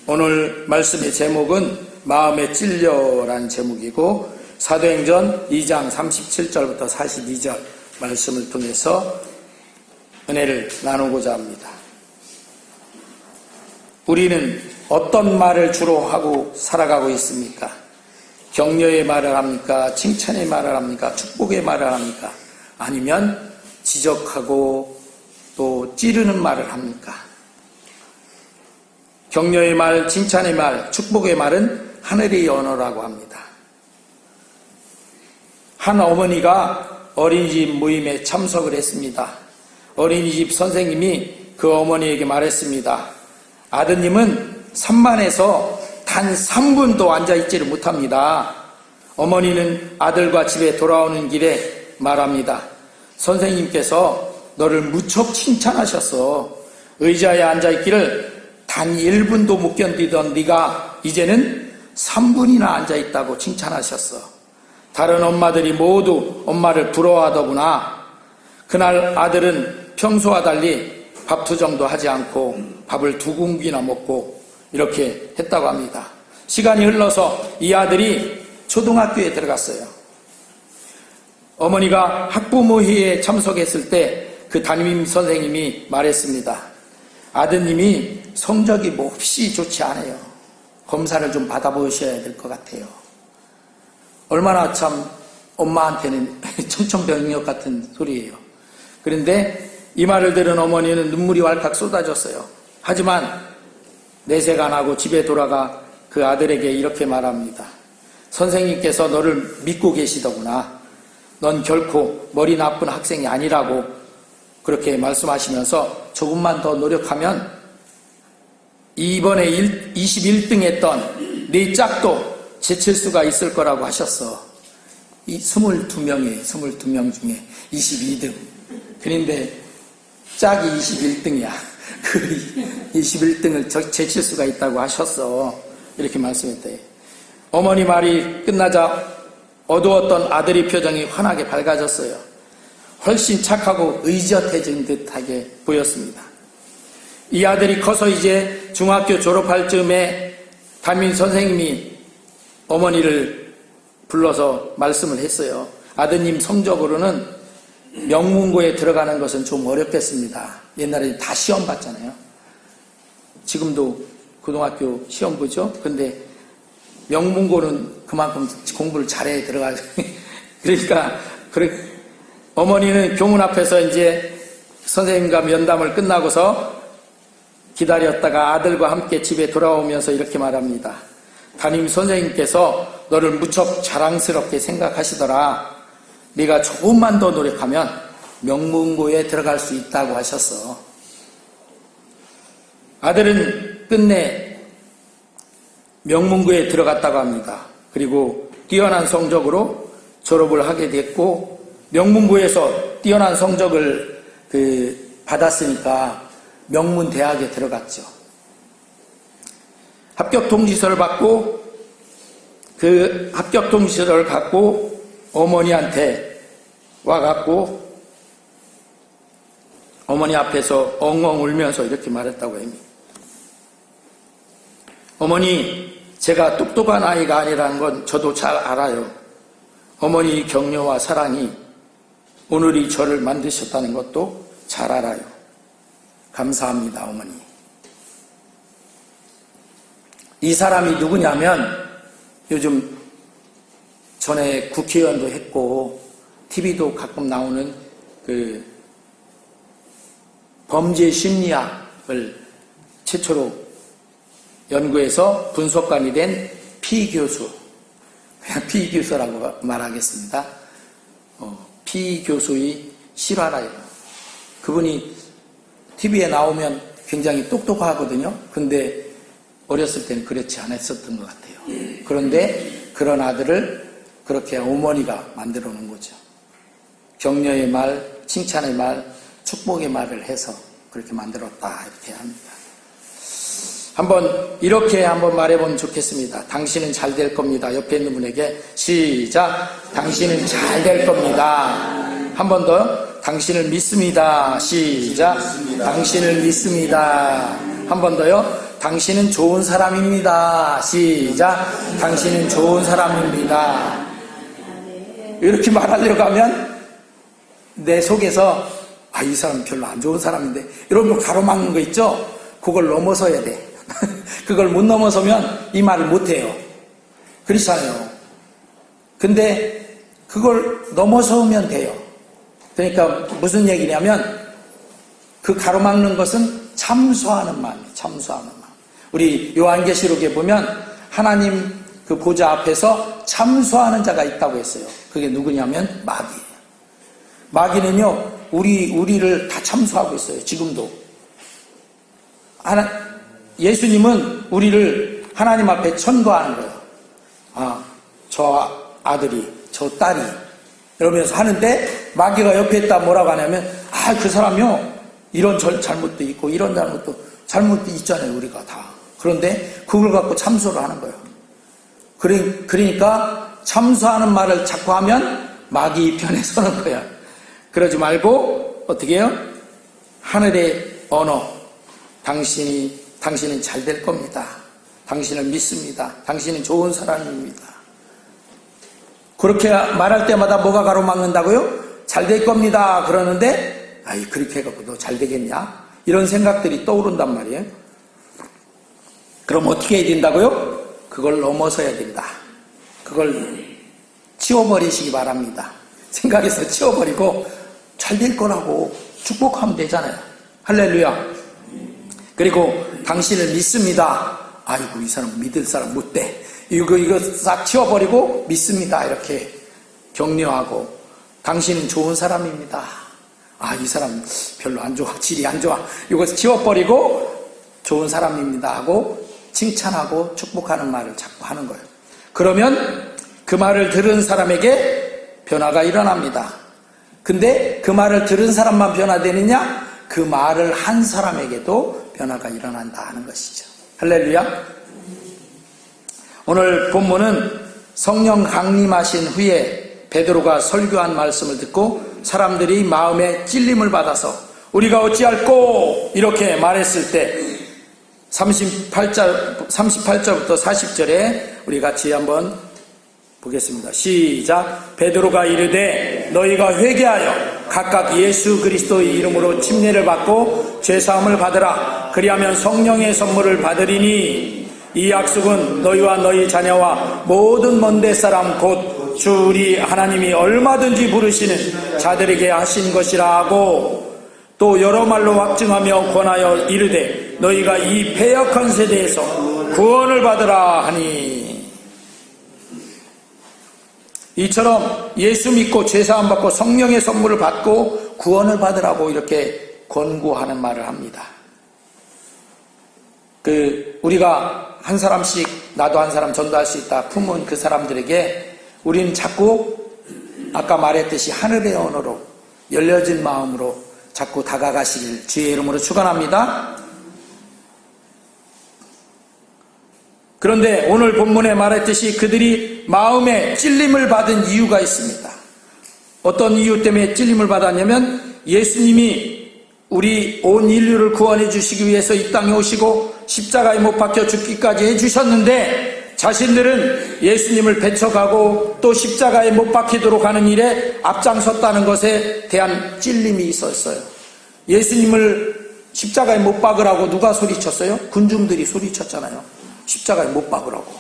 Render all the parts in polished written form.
오늘 말씀의 제목은 마음에 찔려란 제목이고 사도행전 2장 37절부터 42절 말씀을 통해서 은혜를 나누고자 합니다. 우리는 어떤 말을 주로 하고 살아가고 있습니까? 격려의 말을 합니까? 칭찬의 말을 합니까? 축복의 말을 합니까? 아니면 지적하고 또 찌르는 말을 합니까? 격려의 말, 칭찬의 말, 축복의 말은 하늘의 언어라고 합니다. 한 어머니가 어린이집 모임에 참석을 했습니다. 어린이집 선생님이 그 어머니에게 말했습니다. 아드님은 산만해서 단 3분도 앉아있지를 못합니다. 어머니는 아들과 집에 돌아오는 길에 말합니다. 선생님께서 너를 무척 칭찬하셨어. 의자에 앉아있기를 단 1분도 못 견디던 네가 이제는 3분이나 앉아있다고 칭찬하셨어. 다른 엄마들이 모두 엄마를 부러워하더구나. 그날 아들은 평소와 달리 밥투정도 하지 않고 밥을 2공기나 먹고 이렇게 했다고 합니다. 시간이 흘러서 이 아들이 초등학교에 들어갔어요. 어머니가 학부모회의에 참석했을 때 그 담임 선생님이 말했습니다. 아드님이 성적이 몹시 좋지 않아요. 검사를 좀 받아보셔야 될 것 같아요. 얼마나 참 엄마한테는 천천병력 같은 소리예요. 그런데 이 말을 들은 어머니는 눈물이 왈칵 쏟아졌어요. 하지만 내색 안 하고 집에 돌아가 그 아들에게 이렇게 말합니다. 선생님께서 너를 믿고 계시더구나. 넌 결코 머리 나쁜 학생이 아니라고 그렇게 말씀하시면서 조금만 더 노력하면 이번에 21등 했던 네 짝도 제칠 수가 있을 거라고 하셨어. 이 22명 중에 22등. 그런데 짝이 21등이야. 그 21등을 제칠 수가 있다고 하셨어. 이렇게 말씀했대요. 어머니 말이 끝나자 어두웠던 아들의 표정이 환하게 밝아졌어요. 훨씬 착하고 의젓해진 듯하게 보였습니다. 이 아들이 커서 이제 중학교 졸업할 즈음에 담임 선생님이 어머니를 불러서 말씀을 했어요. 아드님 성적으로는 명문고에 들어가는 것은 좀 어렵겠습니다. 옛날에 다 시험 봤잖아요. 지금도 고등학교 시험 보죠. 근데 명문고는 그만큼 공부를 잘해야 들어가죠. 그러니까 어머니는 교문 앞에서 이제 선생님과 면담을 끝나고서 기다렸다가 아들과 함께 집에 돌아오면서 이렇게 말합니다. 담임 선생님께서 너를 무척 자랑스럽게 생각하시더라. 네가 조금만 더 노력하면 명문고에 들어갈 수 있다고 하셨어. 아들은 끝내 명문고에 들어갔다고 합니다. 그리고 뛰어난 성적으로 졸업을 하게 됐고 명문고에서 뛰어난 성적을 받았으니까 명문대학에 들어갔죠. 합격 통지서를 받고 그 합격 통지서를 갖고 어머니한테 와갖고 어머니 앞에서 엉엉 울면서 이렇게 말했다고 합니다. 어머니, 제가 똑똑한 아이가 아니라는 건 저도 잘 알아요. 어머니 격려와 사랑이 오늘이 저를 만드셨다는 것도 잘 알아요. 감사합니다, 어머니. 이 사람이 누구냐면 요즘 전에 국회의원도 했고 TV도 가끔 나오는 그 범죄 심리학을 최초로 연구해서 분석관이 된 피 교수, 그냥 피 교수라고 말하겠습니다. 피 교수의 실화라요. 그분이 TV에 나오면 굉장히 똑똑하거든요. 근데 어렸을 때는 그렇지 않았었던 것 같아요. 그런데 그런 아들을 그렇게 어머니가 만들어 놓은 거죠. 격려의 말, 칭찬의 말, 축복의 말을 해서 그렇게 만들었다 이렇게 합니다. 이렇게 한번 말해보면 좋겠습니다. 당신은 잘 될 겁니다. 옆에 있는 분에게 시작. 당신은 잘 될 겁니다. 한 번 더. 당신을 믿습니다. 시작. 당신을 믿습니다. 한 번 더요. 당신은 좋은 사람입니다. 시작. 당신은 좋은 사람입니다. 이렇게 말하려고 하면 내 속에서 이 사람 별로 안 좋은 사람인데 이런 거 가로막는 거 있죠? 그걸 넘어서야 돼. 그걸 못 넘어서면 이 말을 못 해요. 그렇잖아요. 근데 그걸 넘어서면 돼요. 그러니까 무슨 얘기냐면 그 가로막는 것은 참소하는 마음이에요. 참소하는 마음. 우리 요한계시록에 보면 하나님 그 보좌 앞에서 참소하는 자가 있다고 했어요. 그게 누구냐면 마귀예요. 마귀는요, 우리를 다 참소하고 있어요. 지금도. 예수님은 우리를 하나님 앞에 천거하는 거예요. 저 아들이, 저 딸이. 이러면서 하는데, 마귀가 옆에 있다 뭐라고 하냐면, 그 사람이요, 이런 잘못도 있고, 이런 잘못도 있잖아요, 우리가 다. 그런데, 그걸 갖고 참소를 하는 거예요. 그러니까, 참소하는 말을 자꾸 하면, 마귀 편에 서는 거야. 그러지 말고, 어떻게 해요? 하늘의 언어. 당신은 잘 될 겁니다. 당신을 믿습니다. 당신은 좋은 사람입니다. 그렇게 말할 때마다 뭐가 가로막는다고요? 잘 될 겁니다. 그러는데, 그렇게 해갖고 너 잘 되겠냐? 이런 생각들이 떠오른단 말이에요. 그럼 어떻게 해야 된다고요? 그걸 넘어서야 된다. 그걸 치워버리시기 바랍니다. 생각에서 치워버리고 잘 될 거라고 축복하면 되잖아요. 할렐루야. 그리고 당신을 믿습니다. 아이고, 이 사람 믿을 사람 못 돼. 이거 싹 치워버리고 믿습니다. 이렇게 격려하고, 당신은 좋은 사람입니다. 이 사람 별로 안 좋아. 질이 안 좋아. 이거 치워버리고 좋은 사람입니다 하고 칭찬하고 축복하는 말을 자꾸 하는 거예요. 그러면 그 말을 들은 사람에게 변화가 일어납니다. 근데 그 말을 들은 사람만 변화되느냐? 그 말을 한 사람에게도 변화가 일어난다 하는 것이죠. 할렐루야. 오늘 본문은 성령 강림하신 후에 베드로가 설교한 말씀을 듣고 사람들이 마음에 찔림을 받아서 우리가 어찌할꼬 이렇게 말했을 때 38절부터 40절에 우리 같이 한번 보겠습니다. 시작. 베드로가 이르되 너희가 회개하여 각각 예수 그리스도의 이름으로 침례를 받고 죄사함을 받으라. 그리하면 성령의 선물을 받으리니 이 약속은 너희와 너희 자녀와 모든 먼데 사람 곧 주 우리 하나님이 얼마든지 부르시는 자들에게 하신 것이라 하고 또 여러 말로 확증하며 권하여 이르되 너희가 이 패역한 세대에서 구원을 받으라 하니. 이처럼 예수 믿고 죄사함 받고 성령의 선물을 받고 구원을 받으라고 이렇게 권고하는 말을 합니다. 우리가 한 사람씩 나도 한 사람 전도할 수 있다 품은 그 사람들에게 우리는 자꾸 아까 말했듯이 하늘의 언어로 열려진 마음으로 자꾸 다가가시길 주의 이름으로 축원합니다. 그런데 오늘 본문에 말했듯이 그들이 마음에 찔림을 받은 이유가 있습니다. 어떤 이유 때문에 찔림을 받았냐면 예수님이 우리 온 인류를 구원해 주시기 위해서 이 땅에 오시고 십자가에 못 박혀 죽기까지 해주셨는데 자신들은 예수님을 배척하고 또 십자가에 못 박히도록 하는 일에 앞장섰다는 것에 대한 찔림이 있었어요. 예수님을 십자가에 못 박으라고 누가 소리쳤어요? 군중들이 소리쳤잖아요. 십자가에 못 박으라고.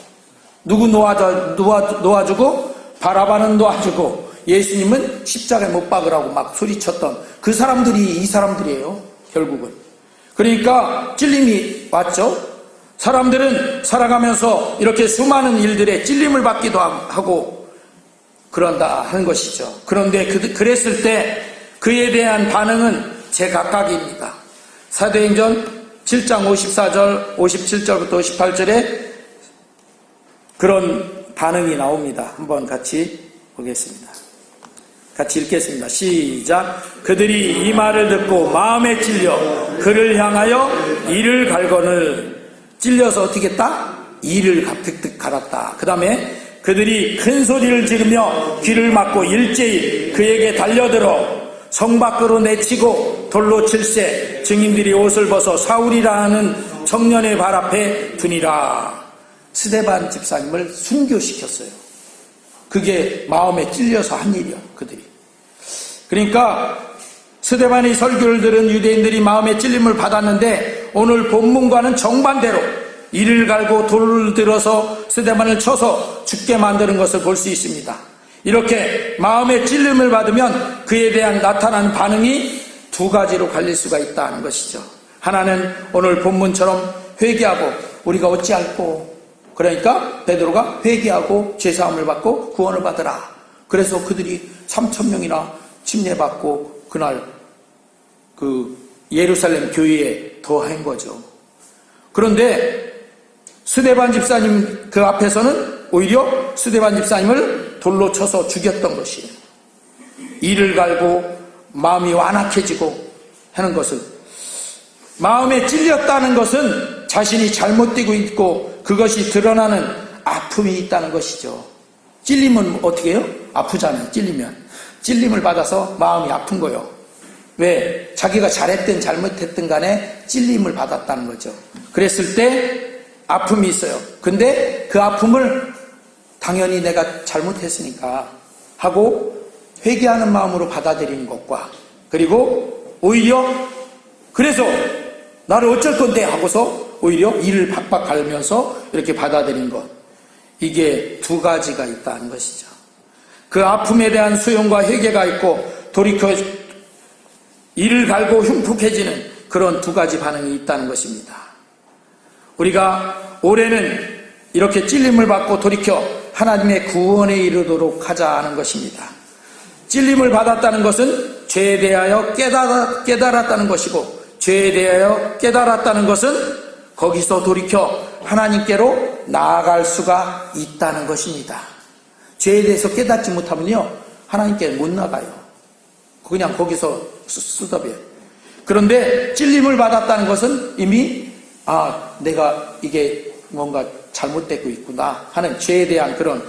누구 놓아주고 바라바는 놓아주고 예수님은 십자가에 못 박으라고 막 소리쳤던 그 사람들이 이 사람들이에요. 결국은. 그러니까 찔림이 왔죠. 사람들은 살아가면서 이렇게 수많은 일들에 찔림을 받기도 하고 그런다 하는 것이죠. 그런데 그랬을 때 그에 대한 반응은 제각각입니다. 사도행전 7장 54절 57절부터 58절에 그런 반응이 나옵니다. 한번 같이 보겠습니다. 같이 읽겠습니다. 시작. 그들이 이 말을 듣고 마음에 찔려 그를 향하여 이를 갈거늘. 찔려서 어떻게 했다? 이를 득득 갈았다. 그 다음에 그들이 큰 소리를 지르며 귀를 막고 일제히 그에게 달려들어 성 밖으로 내치고 돌로 칠세. 증인들이 옷을 벗어 사울이라는 성년의 발 앞에 두니라. 스데반 집사님을 순교시켰어요. 그게 마음에 찔려서 한 일이요, 그들이. 그러니까 스데반의 설교를 들은 유대인들이 마음에 찔림을 받았는데, 오늘 본문과는 정반대로 이를 갈고 돌을 들어서 스데반을 쳐서 죽게 만드는 것을 볼 수 있습니다. 이렇게 마음에 찔림을 받으면 그에 대한 나타나는 반응이 두 가지로 갈릴 수가 있다는 것이죠. 하나는 오늘 본문처럼 회개하고 우리가 어찌할꼬, 그러니까 베드로가 회개하고 죄사함을 받고 구원을 받으라. 그래서 그들이 3,000명이나 침례받고 그날 그 예루살렘 교회에 더한 거죠. 그런데 스데반 집사님 그 앞에서는 오히려 스데반 집사님을 돌로 쳐서 죽였던 것이에요. 이를 갈고 마음이 완악해지고 하는 것은, 마음에 찔렸다는 것은 자신이 잘못되고 있고 그것이 드러나는 아픔이 있다는 것이죠. 찔림은 어떻게 해요? 아프잖아요. 찔림을 받아서 마음이 아픈 거예요. 왜? 자기가 잘했든 잘못했든 간에 찔림을 받았다는 거죠. 그랬을 때 아픔이 있어요. 근데 그 아픔을 당연히 내가 잘못했으니까 하고 회개하는 마음으로 받아들이는 것과, 그리고 오히려 그래서 나를 어쩔 건데 하고서 오히려 이를 박박 갈면서 이렇게 받아들인 것, 이게 두 가지가 있다는 것이죠. 그 아픔에 대한 수용과 회개가 있고 돌이켜 이를 갈고 흉폭해지는 그런 두 가지 반응이 있다는 것입니다. 우리가 올해는 이렇게 찔림을 받고 돌이켜 하나님의 구원에 이르도록 하자는 것입니다. 찔림을 받았다는 것은 죄에 대하여 깨달았다는 것이고, 죄에 대하여 깨달았다는 것은 거기서 돌이켜 하나님께로 나아갈 수가 있다는 것입니다. 죄에 대해서 깨닫지 못하면요, 하나님께 못 나가요. 그냥 거기서 수답해요. 그런데 찔림을 받았다는 것은 이미 내가 이게 뭔가 잘못되고 있구나 하는 죄에 대한 그런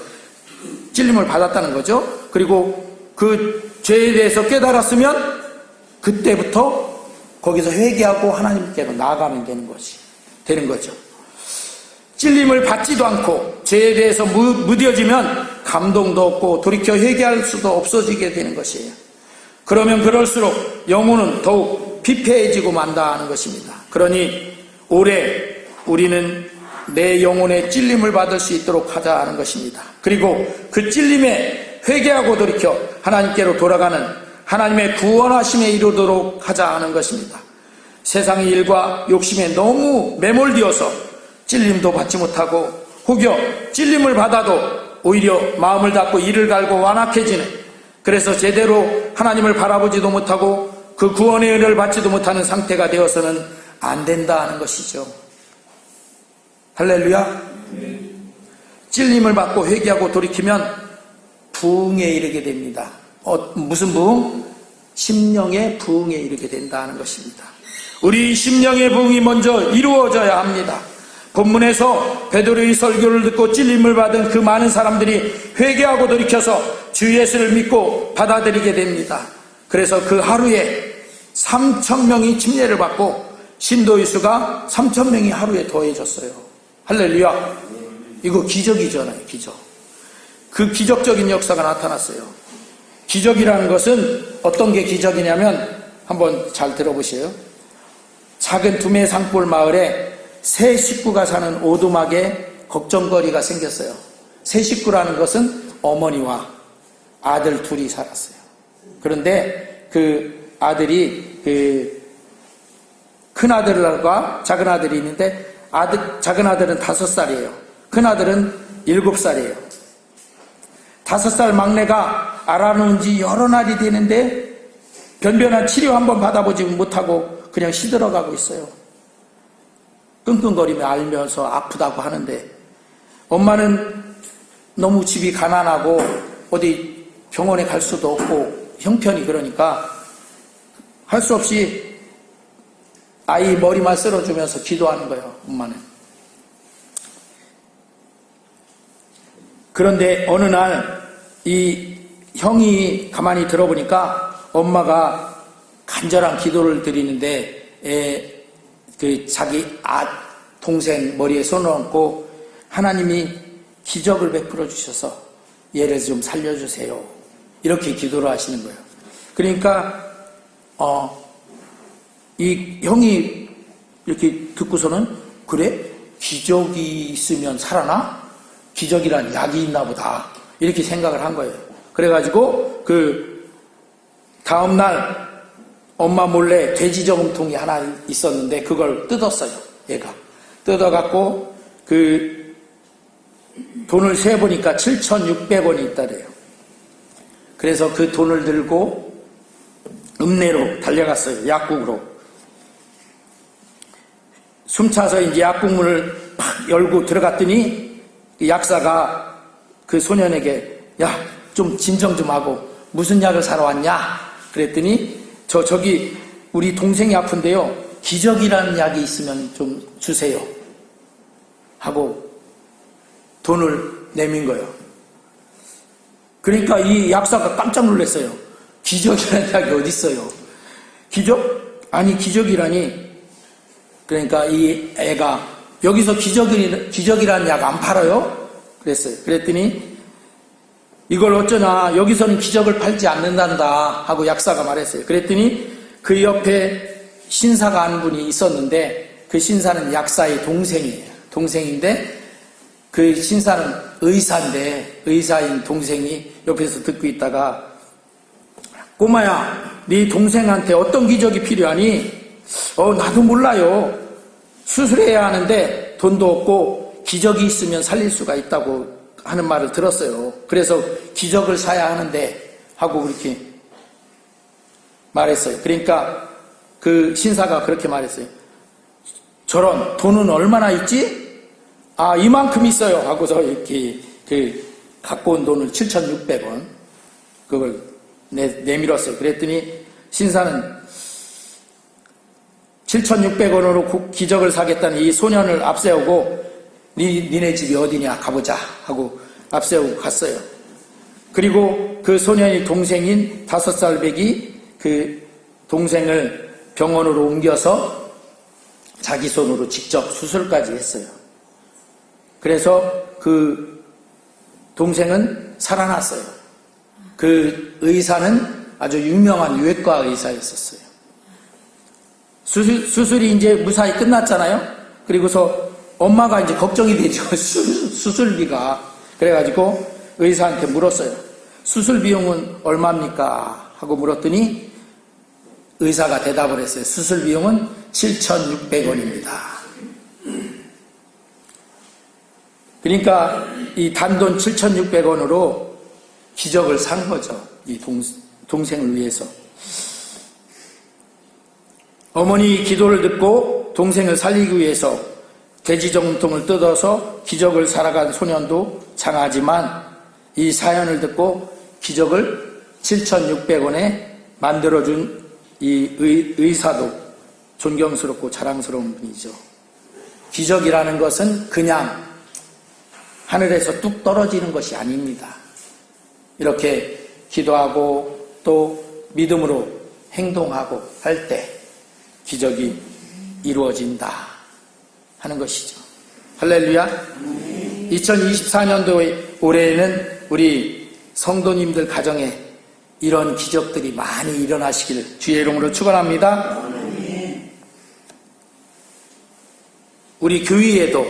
찔림을 받았다는 거죠. 그리고 그 죄에 대해서 깨달았으면 그때부터 거기서 회개하고 하나님께로 나아가면 되는 거죠. 찔림을 받지도 않고 죄에 대해서 무뎌지면 감동도 없고 돌이켜 회개할 수도 없어지게 되는 것이에요. 그러면 그럴수록 영혼은 더욱 피폐해지고 만다는 것입니다. 그러니 올해 우리는 내 영혼의 찔림을 받을 수 있도록 하자 하는 것입니다. 그리고 그 찔림에 회개하고 돌이켜 하나님께로 돌아가는 하나님의 구원하심에 이르도록 하자 하는 것입니다. 세상의 일과 욕심에 너무 매몰되어서 찔림도 받지 못하고, 혹여 찔림을 받아도 오히려 마음을 닫고 이를 갈고 완악해지는, 그래서 제대로 하나님을 바라보지도 못하고 그 구원의 은혜를 받지도 못하는 상태가 되어서는 안 된다는 것이죠. 할렐루야. 찔림을 받고 회개하고 돌이키면 부흥에 이르게 됩니다. 무슨 부흥? 심령의 부흥에 이르게 된다는 것입니다. 우리 심령의 부흥이 먼저 이루어져야 합니다. 본문에서 베드로의 설교를 듣고 찔림을 받은 그 많은 사람들이 회개하고 돌이켜서 주 예수를 믿고 받아들이게 됩니다. 그래서 그 하루에 3,000명이 침례를 받고 신도의 수가 3,000명이 하루에 더해졌어요. 할렐루야. 이거 기적이잖아요. 기적. 그 기적적인 역사가 나타났어요. 기적이라는 것은 어떤 게 기적이냐면, 한번 잘 들어보세요. 작은 두메 산골 마을에 세 식구가 사는 오두막에 걱정거리가 생겼어요. 세 식구라는 것은 어머니와 아들 둘이 살았어요. 그런데 그 아들이 큰 아들과 작은 아들이 있는데, 작은 아들은 5살이에요. 큰 아들은 7살이에요. 5살 막내가 알아놓은 지 여러 날이 되는데 변변한 치료 한번 받아보지 못하고 그냥 시들어가고 있어요. 끙끙거리며 알면서 아프다고 하는데, 엄마는 너무 집이 가난하고 어디 병원에 갈 수도 없고 형편이 그러니까 할 수 없이 아이 머리만 쓸어주면서 기도하는 거예요. 엄마는. 그런데 어느 날 이 형이 가만히 들어보니까 엄마가 간절한 기도를 드리는데 자기 동생 머리에 손을 얹고 하나님이 기적을 베풀어 주셔서 얘를 좀 살려주세요. 이렇게 기도를 하시는 거예요. 그러니까 이 형이 이렇게 듣고서는 그래? 기적이 있으면 살아나? 기적이란 약이 있나 보다. 이렇게 생각을 한 거예요. 그래가지고 그 다음날 엄마 몰래 돼지 저금통이 하나 있었는데 그걸 뜯었어요. 얘가 뜯어갖고 그 돈을 세보니까 7,600원이 있다래요. 그래서 그 돈을 들고 읍내로 달려갔어요. 약국으로. 숨차서 이제 약국문을 팍 열고 들어갔더니 약사가 그 소년에게 야, 좀 진정 좀 하고 무슨 약을 사러 왔냐? 그랬더니 저기 우리 동생이 아픈데요. 기적이라는 약이 있으면 좀 주세요. 하고 돈을 내민 거예요. 그러니까 이 약사가 깜짝 놀랐어요. 기적이라는 약이 어디 있어요? 기적? 아니 기적이라니. 그러니까 이 애가 여기서 기적이라는 약 안 팔아요? 그랬어요. 그랬더니 이걸 어쩌나 여기서는 기적을 팔지 않는단다 하고 약사가 말했어요. 그랬더니 그 옆에 신사가 한 분이 있었는데 그 신사는 약사의 동생이에요. 동생인데 그 신사는 의사인데 의사인 동생이 옆에서 듣고 있다가 꼬마야, 네 동생한테 어떤 기적이 필요하니? 나도 몰라요. 수술해야 하는데 돈도 없고 기적이 있으면 살릴 수가 있다고 하는 말을 들었어요. 그래서 기적을 사야 하는데 하고 그렇게 말했어요. 그러니까 그 신사가 그렇게 말했어요. 저런 돈은 얼마나 있지? 이만큼 있어요. 하고서 이렇게 갖고 온 돈을 7,600원 그걸 내밀었어요. 그랬더니 신사는 7,600원으로 기적을 사겠다는 이 소년을 앞세우고 니네 집이 어디냐 가보자 하고 앞세우고 갔어요. 그리고 그 소년이 동생인 5살 배기 그 동생을 병원으로 옮겨서 자기 손으로 직접 수술까지 했어요. 그래서 그 동생은 살아났어요. 그 의사는 아주 유명한 외과 의사였었어요. 수술이 이제 무사히 끝났잖아요. 그리고서 엄마가 이제 걱정이 되죠. 수술비가. 그래가지고 의사한테 물었어요. 수술 비용은 얼마입니까? 하고 물었더니 의사가 대답을 했어요. 수술 비용은 7,600원입니다. 그러니까 이 단돈 7,600원으로 기적을 산 거죠. 이 동생을 위해서. 어머니 기도를 듣고 동생을 살리기 위해서 돼지 저금통을 뜯어서 기적을 살아간 소년도 장하지만 이 사연을 듣고 기적을 7,600원에 만들어준 이 의사도 존경스럽고 자랑스러운 분이죠. 기적이라는 것은 그냥 하늘에서 뚝 떨어지는 것이 아닙니다. 이렇게 기도하고 또 믿음으로 행동하고 할 때 기적이 이루어진다 하는 것이죠. 할렐루야. 2024년도 올해에는 우리 성도님들 가정에 이런 기적들이 많이 일어나시길 주의 이름으로 축원합니다. 우리 교회에도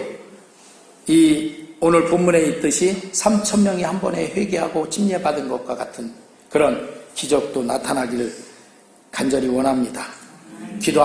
이 오늘 본문에 있듯이 3,000명이 한 번에 회개하고 침례받은 것과 같은 그런 기적도 나타나기를 간절히 원합니다. 기도